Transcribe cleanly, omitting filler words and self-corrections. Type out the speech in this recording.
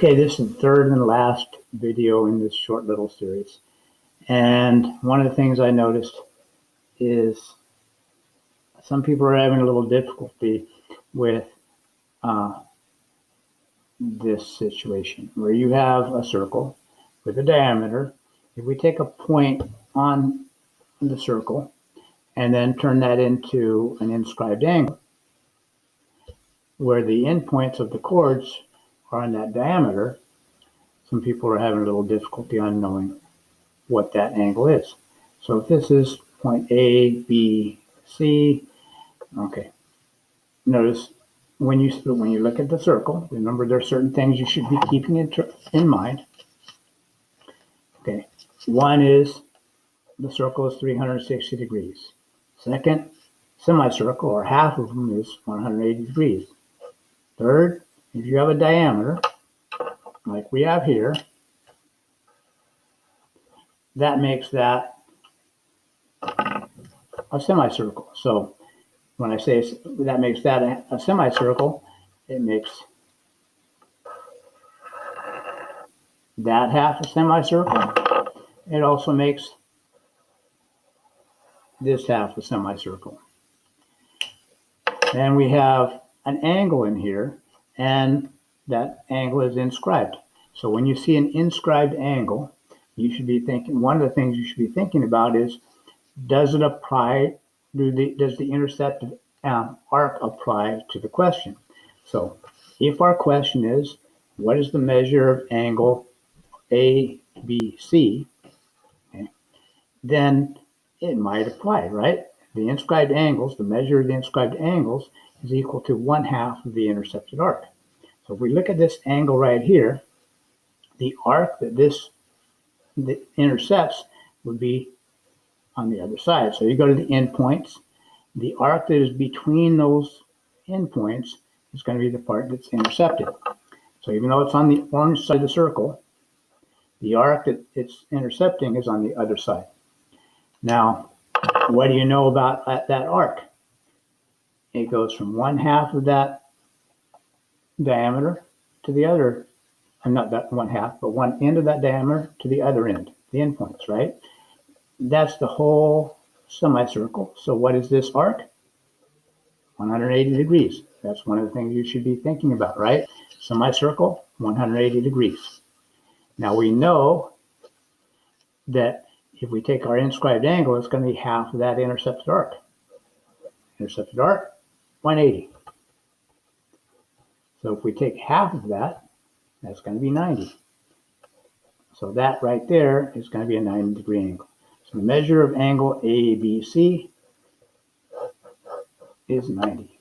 Okay, this is the third and last video in this short little series. And one of the things I noticed is some people are having a little difficulty with this situation where you have a circle with a diameter. If we take a point on the circle and then turn that into an inscribed angle, where the endpoints of the chords are on that diameter, some people are having a little difficulty on knowing what that angle is. So if this is point A, B, C, okay. Notice when you look at the circle, remember there are certain things you should be keeping in mind. Okay, one is the circle is 360 degrees. Second, semicircle, or half of them, is 180 degrees. Third, if you have a diameter, like we have here, that makes that a semicircle. So when I say that makes that a semicircle, it makes that half a semicircle. It also makes this half a semicircle. Then we have an angle in here, and that angle is inscribed. So when you see an inscribed angle, you should be thinking, one of the things you should be thinking about is, does it apply, does the intercepted arc apply to the question? So if our question is, what is the measure of angle ABC, okay, then it might apply, right? The inscribed angles, the measure of the inscribed angles is equal to 1/2 of the intercepted arc. So if we look at this angle right here, the arc that this intercepts would be on the other side. So you go to the endpoints, the arc that is between those endpoints is going to be the part that's intercepted. So even though it's on the orange side of the circle, the arc that it's intercepting is on the other side. Now, what do you know about that arc? It goes from 1/2 of that diameter to the other, not that 1/2, but one end of that diameter to the other end, the endpoints, right? That's the whole semicircle. So what is this arc? 180 degrees. That's one of the things you should be thinking about, right? Semicircle, 180 degrees. Now we know that if we take our inscribed angle, it's going to be half of that intercepted arc. Intercepted arc, 180. So if we take half of that, that's going to be 90. So that right there is going to be a 90-degree angle. So the measure of angle ABC is 90.